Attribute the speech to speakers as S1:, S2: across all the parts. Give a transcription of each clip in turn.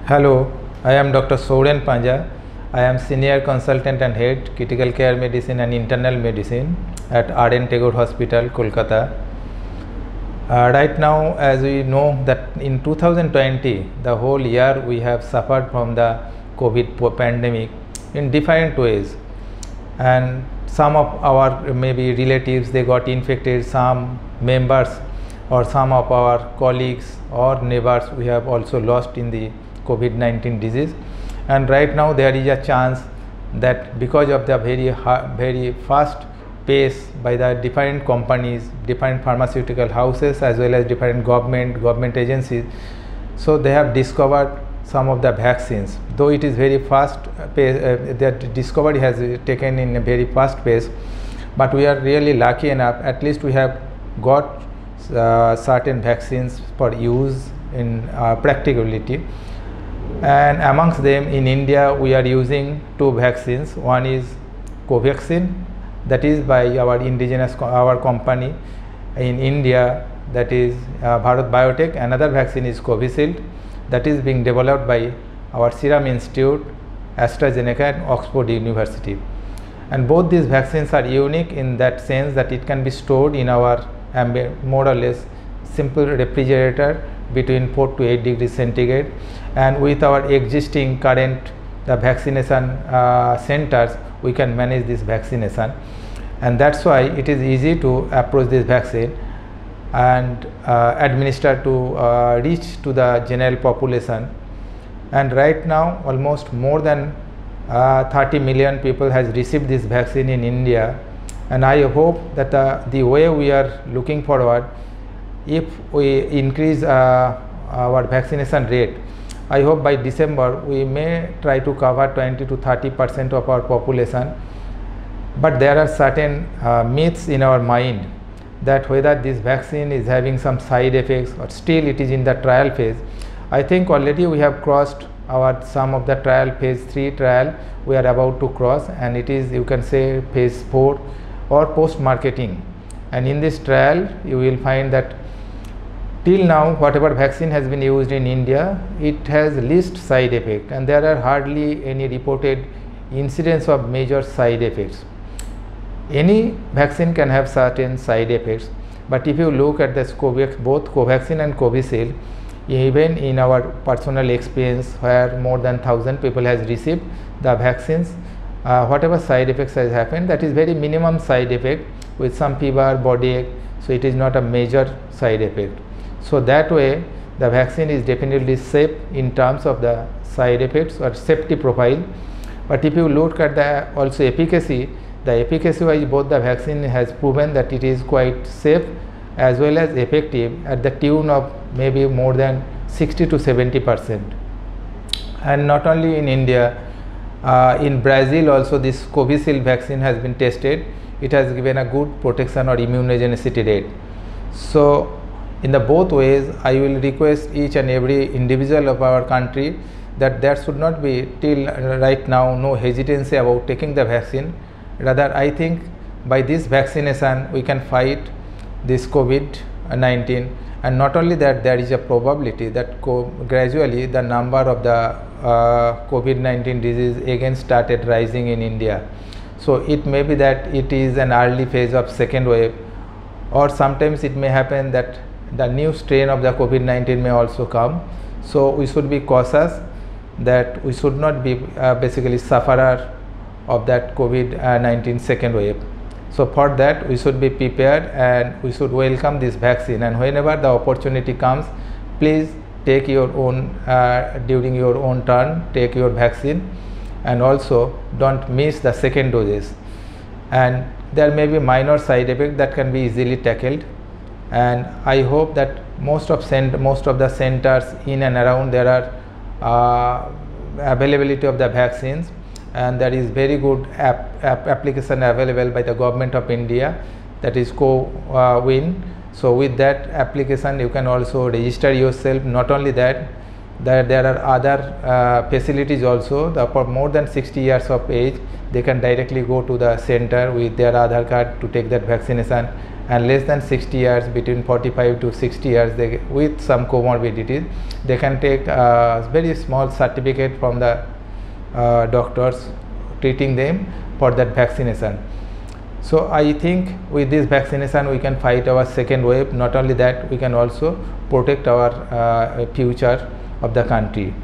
S1: Hello, I am Dr. Souren Panja. I am Senior Consultant and Head Critical Care Medicine and Internal Medicine at R.N. Tagore Hospital, Kolkata. Right now, as we know that in 2020, the whole year we have suffered from the COVID pandemic in different ways, and some of our maybe relatives they got infected, some members or some of our colleagues or neighbors we have also lost in the COVID-19 disease. And right now there is a chance that because of the very fast pace by the different companies, different pharmaceutical houses as well as different government agencies, so they have discovered some of the vaccines. Though it is very fast pace, that discovery has taken in a very fast pace, but we are really lucky enough, at least we have got certain vaccines for use in practicability. And amongst them in India we are using two vaccines. One is Covaxin, that is by our company in India, that is Bharat Biotech. Another vaccine is Covishield, that is being developed by our Serum Institute, AstraZeneca and Oxford University. And both these vaccines are unique in that sense that it can be stored in our more or less simple refrigerator between 4 to 8 degrees centigrade, and with our existing current vaccination centers we can manage this vaccination, and that's why it is easy to approach this vaccine and administer to reach to the general population. And right now almost more than 30 million people has received this vaccine in India, and I hope that the way we are looking forward, if we increase our vaccination rate, I hope by December we may try to cover 20 to 30% of our population. But there are certain myths in our mind that whether this vaccine is having some side effects or still it is in the trial phase. I think already we have crossed some of the trial, phase 3 trial we are about to cross, and it is, you can say, phase 4 or post marketing. And in this trial you will find that till now whatever vaccine has been used in India, it has least side effect, and there are hardly any reported incidence of major side effects. Any vaccine can have certain side effects, but if you look at this both Covaxin and Covishield, even in our personal experience where more than 1,000 people has received the vaccines, whatever side effects has happened, that is very minimum side effect with some fever, body ache, so it is not a major side effect. So that way the vaccine is definitely safe in terms of the side effects or safety profile. But if you look at the also efficacy, the efficacy wise both the vaccine has proven that it is quite safe as well as effective at the tune of maybe more than 60 to 70%. And not only in India, in Brazil also this Covishield vaccine has been tested. It has given a good protection or immunogenicity rate. So in the both ways I will request each and every individual of our country that there should not be till right now no hesitancy about taking the vaccine. Rather, I think by this vaccination we can fight this COVID-19, and not only that, there is a probability that gradually the number of the COVID-19 disease again started rising in India. So it may be that it is an early phase of second wave, or sometimes it may happen that the new strain of the COVID-19 may also come. So we should be cautious that we should not be basically sufferer of that COVID-19 second wave. So for that we should be prepared and we should welcome this vaccine, and whenever the opportunity comes, please take your own during your own turn, take your vaccine, and also don't miss the second doses. And there may be minor side effects that can be easily tackled, and I hope that most of the centers in and around there are availability of the vaccines, and there is very good application available by the government of India, that is CoWIN. So with that application you can also register yourself. Not only that, there are other facilities also. For more than 60 years of age, they can directly go to the center with their Aadhaar card to take that vaccination, and less than 60 years, between 45 to 60 years, they, with some comorbidities, they can take a very small certificate from the doctors treating them for that vaccination. So I think with this vaccination we can fight our second wave. Not only that, we can also protect our future of the country.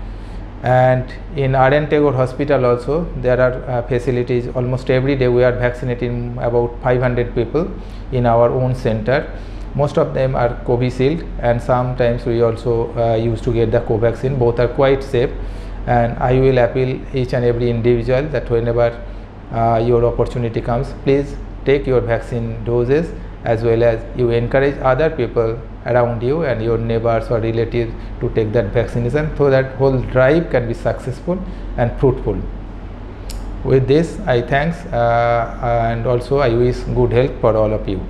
S1: And in R.N. Tagore Hospital also there are facilities. Almost every day we are vaccinating about 500 people in our own center. Most of them are Covishield, and sometimes we also used to get the Covaxin. Both are quite safe, and I will appeal each and every individual that whenever your opportunity comes, please take your vaccine doses, as well as you encourage other people around you and your neighbors or relatives to take that vaccination, so that whole drive can be successful and fruitful. With this, I thanks and also I wish good health for all of you.